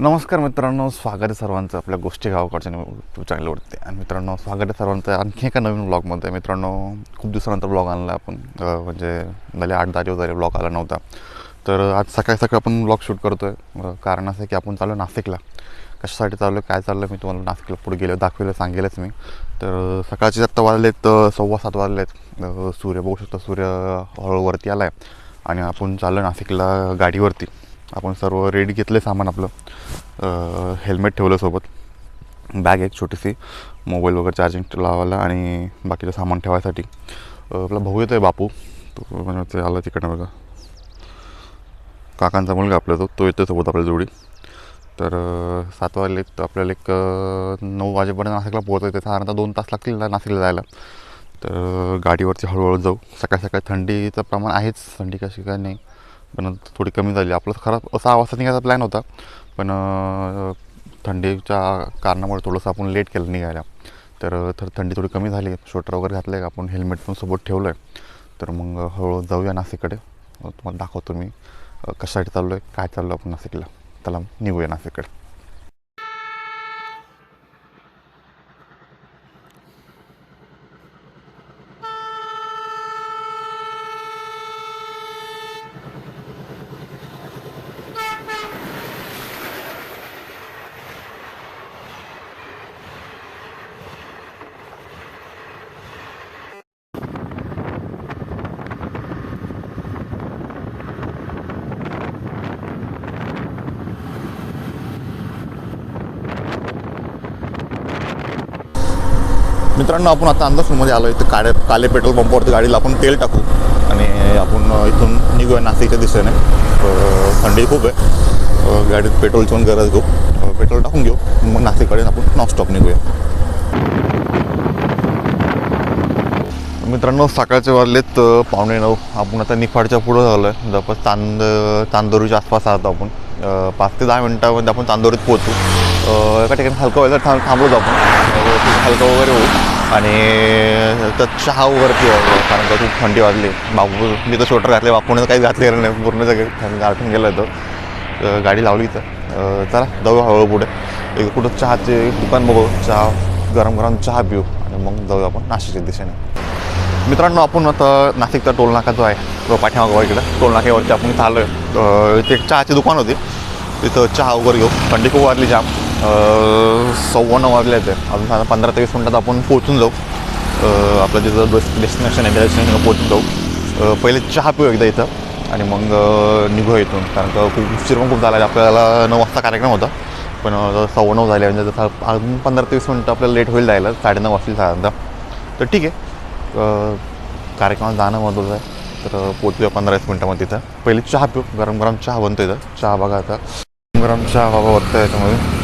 नमस्कार मित्रांनो, स्वागत आहे सर्वांचं आपल्या गोष्टी गावाकडच्या यूट्यूब चॅनलवरती. आणि मित्रांनो, स्वागत आहे सर्वांचं आणखी एका नवीन ब्लॉगमध्ये. मित्रांनो, खूप दिवसानंतर ब्लॉग आणला आपण, म्हणजे झाले 8-10 दिवस झाले ब्लॉग आला नव्हता. तर आज सकाळी आपण ब्लॉग शूट करतो आहे. कारण असं आहे की आपण चाललो नाशिकला. कशासाठी चाललो आहे, काय चाललं, मी तुम्हाला नाशिकला पुढे गेलो दाखवलं, सांगेलच मी. तर सकाळचे आत्ता वाजलेत 6:15 वाजलेत. सूर्य बघू शकतो, सूर्य हळूवरती आला आहे आणि आपण चाललो नाशिकला गाडीवरती. आपण सर्व रेडी घेतले सामान आपलं. हेल्मेट ठेवलं सोबत, बॅग एक छोटीशी, मोबाईल वगैरे चार्जिंग लावायला आणि बाकीचं सामान ठेवायसाठी. आपला भाऊ येतो आहे बापू, तो म्हणजे ते आला तिकडनं बघा, काकांचा मुलगा आपला तो येतो सोबत आपल्या जोडी. तर 7 वाजले तर आपल्याला एक 9 वाजेपर्यंत नाशिकला पोहोचायचं आहे. साधारणतः 2 तास लागतील नाशिकला जायला. तर गाडीवरती हळूहळू जाऊ. सकाळी थंडीचं प्रमाण आहेच, थंडी कशी काय नाही, पण थोडी कमी झाली. आपलं खरं 6 वाजता निघायचा प्लॅन होता, पण थंडीच्या कारणामुळे थोडंसं आपण लेट केलं निघायला. तर थंडी थोडी कमी झाली, स्वेटर वगैरे घातलं आहे, आपण हेल्मेट पण सोबत ठेवलं आहे. तर मग हळूहळू जाऊया नाशिककडे. तुम्हाला दाखवतो मी कशासाठी चाललो आहे, काय चाललो आपण नाशिकला. त्याला निघूया नाशिककडे. मित्रांनो, आपण आता अंदाजमध्ये आलो आहे. तर काले पेट्रोल पंपावरती गाडीला आपण तेल टाकू आणि आपण इथून निघूया नाशिकच्या दिशेने. थंडी खूप आहे, गाडीत पेट्रोलची पण गरज घेऊ, पेट्रोल टाकून घेऊ, मग नाशिककडे आपण नॉनस्टॉप निघूया. मित्रांनो, सकाळचे वाजलेत 8:45. आपण आता निफाडच्या पुढं झालो आहे. जवळपास चांदोरीच्या आसपास आहोत आपण. 5 ते 10 मिनटामध्ये आपण चांदोरीत पोहोचू. एका ठिकाणी हलकं व्हायला थांबलोच आपण, हलकं वगैरे होऊ आणि तर चहा वगैरे कारण का खूप थंडी वाजली. बापू मी तर स्वेटर घातले, बापूने काही घातलेलं नाही, पूर्ण सगळे गाठून गेलं होतं. गाडी लावली तर चला जाऊ हळूहळू पुढे. एक कुठं चहाचे दुकान बघू, चहा गरम गरम चहा पिऊ आणि मग जाऊ आपण नाशिकच्या दिशेने. मित्रांनो, आपण आता नाशिकचा टोलनाका जो आहे तो पाठीमागं इकडं टोलनाक्यावरती आपण इथं आलो आहे. इथे एक चहाची दुकान होती, तिथं चहा वगैरे घेऊ. थंडी खूप वाजली जाम. 9:15 वाजले आहेत. अजून 15 ते 20 मिनटात आपण पोहोचून जाऊ. आपलं जिथं डेस्टिनेशन आहे त्या डेस्टिनेशनला पोहोचून जाऊ. पहिले चहा पिऊ एकदा इथं आणि मग निघू इथून, कारण का खूप उशीर पण खूप झाला आहे. आपल्याला 9 वाजता कार्यक्रम होता, पण 9:15 झाले, म्हणजे जसं अजून 15 ते 20 मिनटं आपल्याला लेट होईल जायला. 9:30 वाजतील साधारणतः. तर ठीक आहे, कार्यक्रमात जाणं महत्त्वाचं आहे. तर पोचूया 15-20 मिनटामध्ये तिथं. पहिले चहा पिऊ, गरम गरम चहा बनतो इथं. चहा बघा आता, गरम चहा बाबा वाटतं याच्यामध्ये.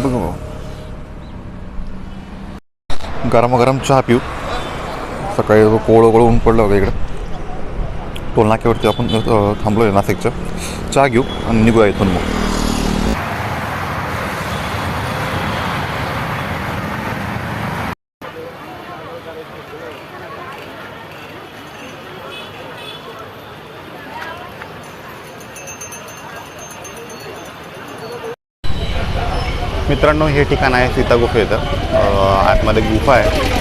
बघू, गरम चहा पिऊ. सकाळी कोवळं ऊन पडलं होतं इकडं. टोलनाक्यावरती आपण थांबलो आहे नाशिकचं. चहा घेऊ आणि निघूया इथून मग. मित्रांनो, हे ठिकाण आहे सीता गुफेचं. आतमध्ये गुफा आहे.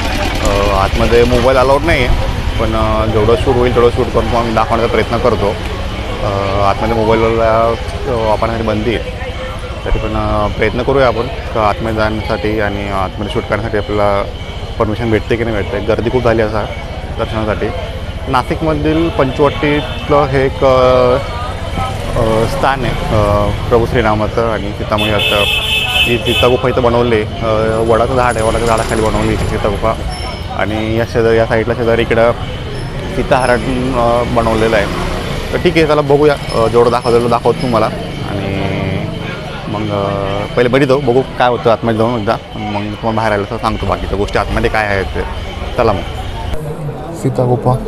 आतमध्ये मोबाईल अलाउड नाही आहे, पण जेवढं शूट होईल तेवढं शूट करून आम्ही दाखवण्याचा प्रयत्न करतो. आतमध्ये मोबाईलला वापरण्यासाठी बंदी आहे, तरी पण प्रयत्न करूया आपण आतमध्ये जाण्यासाठी आणि आतमध्ये शूट करण्यासाठी. आपल्याला परमिशन भेटते की नाही भेटते. गर्दी खूप झाली असा दर्शनासाठी. नाशिकमधील पंचवटीतलं हे एक स्थान आहे प्रभू श्रीरामाचं आणि सीतामाईचं. ही सीता गुफा इथं बनवली. वडाचं झाड आहे, वडाच्या झाडाखाली बनवली सीता गुफा. आणि या साईडला शेजारी इकडं सीताहरण बनवलेलं आहे. तर ठीक आहे, चला बघूया. जेवढं दाखवतो तुम्हाला. आणि मग पहिले बरी जाऊ, बघू काय होतं आतमध्ये जाऊन एकदा. मग तुम्हाला बाहेर आलं तर सांगतो बाकीच्या गोष्टी आतमध्ये काय आहेत ते. चला मग. सीता गुफा.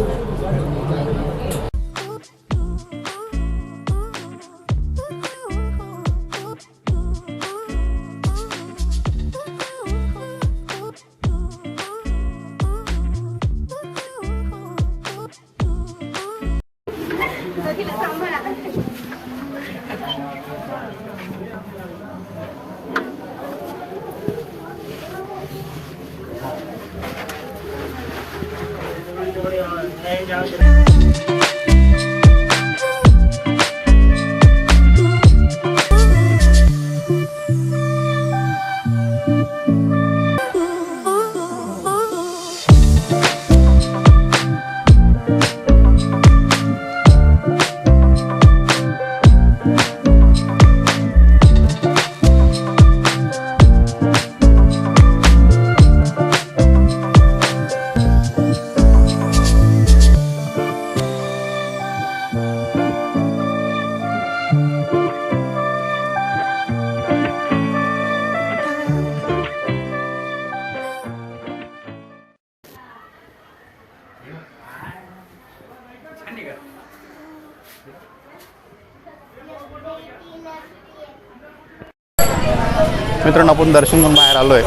मित्रांनो आपण दर्शन करून बाहेर आलो आहे.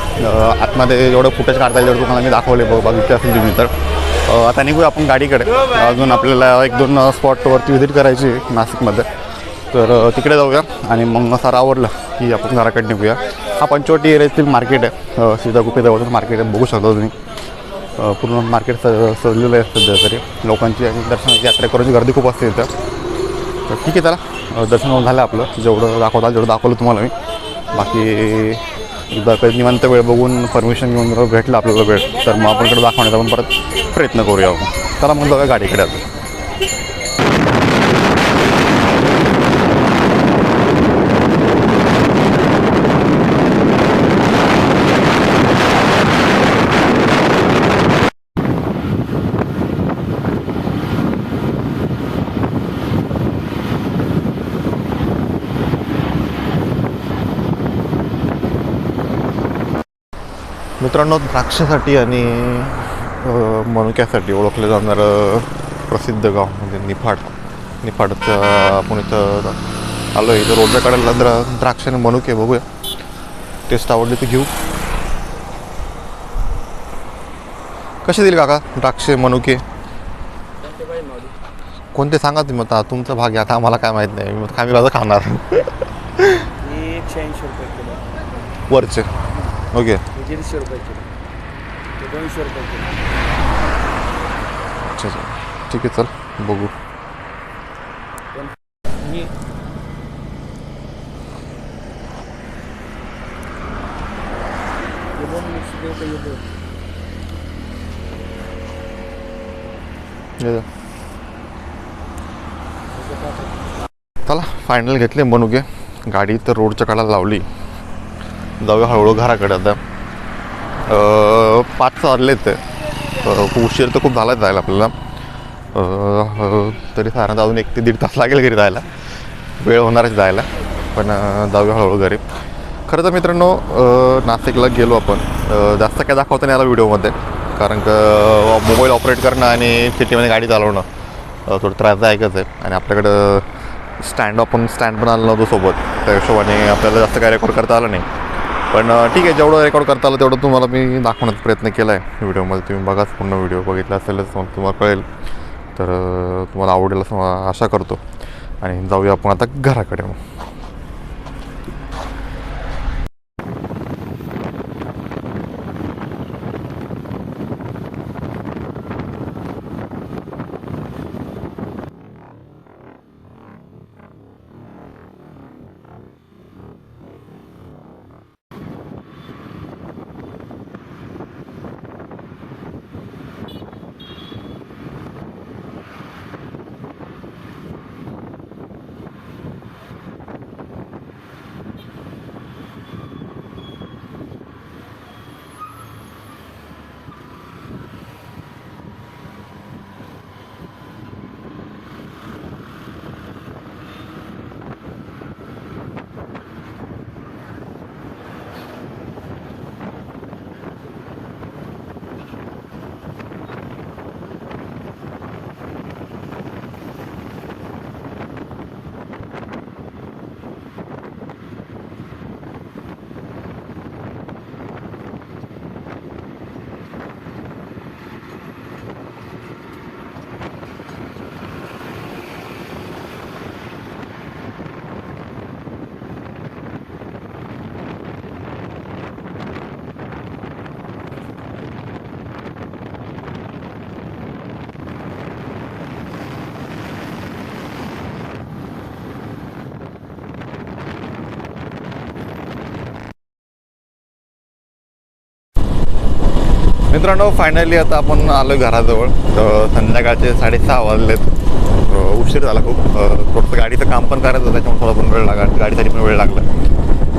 आतमध्ये जेवढं फुटेज काढता येईल तेवढं तुम्हाला मी दाखवले बघितले असेल तुम्ही. तर आता निघूया आपण गाडीकडे. अजून आपल्याला 1-2 स्पॉटवरती व्हिजिट करायची नाशिकमध्ये, तर तिकडे जाऊया आणि मग सारं आवडलं की आपण घराकडे निघूया. हा पंचवटी एरियातील मार्केट आहे, सीधा गुपेजवळचं मार्केट आहे, बघू शकता तुम्ही. पूर्ण मार्केट सजलेलं आहे सध्या तरी. लोकांची आणि दर्शनाची यात्रा करायची गर्दी खूप असते इथं. तर ठीक आहे, चला दर्शन झालं आपलं. जेवढं दाखवता जेवढं दाखवलं तुम्हाला मी. बाकी एकदा काही निवांत वेळ बघून परमिशन घेऊन जर भेटलं आपल्याला वेळ तर मग आपण इकडे दाखवण्याचा आपण परत प्रयत्न करूया. चला मग जाऊया गाडीकडे आता. मित्रांनो, द्राक्षासाठी आणि मनुक्यासाठी ओळखलं जाणारं प्रसिद्ध गाव म्हणजे निफाडचं आपण इथं आलो आहे. इथं रोडच्या कडेला द्राक्ष आणि मनुके बघूया. टेस्ट आवडली तर घेऊ. कसे दिले काका द्राक्षे मनुके? कोणते सांगा तुम्ही. आता तुमचा भाग आहे, आता आम्हाला काय माहीत नाही. मग आम्ही माझं खाणार. 180 रुपये किलो वरचे. ओके, 150 रुपये किलो, 200 रुपये किलो. अच्छा अच्छा, ठीक आहे, चल बघू. चला फायनल घेतले मनुके. गाडी तर रोडच्या कडेला लावली. जाऊया हळूहळू घराकडे. आता 5 वाजले ते. खूप उशीर तर खूप झाला जायला आपल्याला. तरी साधारणतः अजून 1 ते 1.5 तास लागेल घरी जायला. वेळ होणारच जायला, पण जाऊया हळूहळू घरी. खरं तर मित्रांनो, नाशिकला गेलो आपण. जास्त काय दाखवता नाही आला व्हिडिओमध्ये, कारण का मोबाईल ऑपरेट करणं आणि सिटीमध्ये गाडी चालवणं थोडं त्रासदायकच आहे. आणि आपल्याकडं स्टँड पण आलं नव्हतं सोबत, त्या हिशोबाने आपल्याला जास्त काय रेकॉर्ड करता आलं नाही. पण ठीक आहे, जेवढं रेकॉर्ड करता आलं तेवढं तुम्हाला मी दाखवण्याचा प्रयत्न केला आहे व्हिडिओमध्ये. तुम्ही बघाच, पूर्ण व्हिडिओ बघितला असेलच मग तुम्हाला कळेल. तर तुम्हाला आवडेल असं आशा करतो. आणि जाऊया आपण आता घराकडे. मग मित्रांनो फायनली आता आपण आलो घराजवळ. तर संध्याकाळचे 6:30 वाजलेत. उशीर झाला खूप. थोडंसं गाडीचं काम पण करायचं होतं, त्याच्यामुळे थोडा पण वेळ लागला, गाडीसाठी पण वेळ लागला.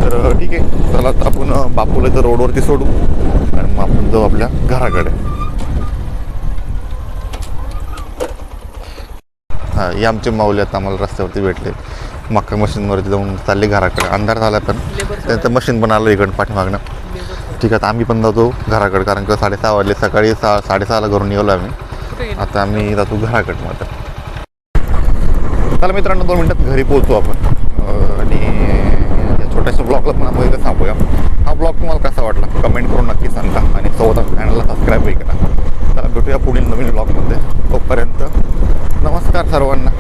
तर ठीक आहे, चला आता आपण बापूला तर रोडवरती सोडू आणि मग आपण जाऊ आपल्या घराकडे. हां, हे आमचे माऊली आता आम्हाला रस्त्यावरती भेटले. मक्का मशीनवरती जाऊन चालले घराकडे. अंधार झाला पण त्यांचं मशीन पण आलं इकडं पाठीमागणं. ठीक आहे, आता आम्ही पण जातो घराकडे, कारण की 6:30 वाजले. सकाळी 6:30ला घरून निघालो आम्ही. आता आम्ही जातो घराकडे. मग चला मित्रांनो, 2 मिनटात घरी पोहोचू आपण. आणि या छोट्याशा ब्लॉगला पण आपण इथं थांबूया. हा ब्लॉग तुम्हाला कसा वाटला कमेंट करून नक्की सांगा आणि सोबत चॅनलला सबस्क्राईबही करा. चला भेटूया पुढील नवीन ब्लॉगमध्ये. तोपर्यंत नमस्कार सर्वांना.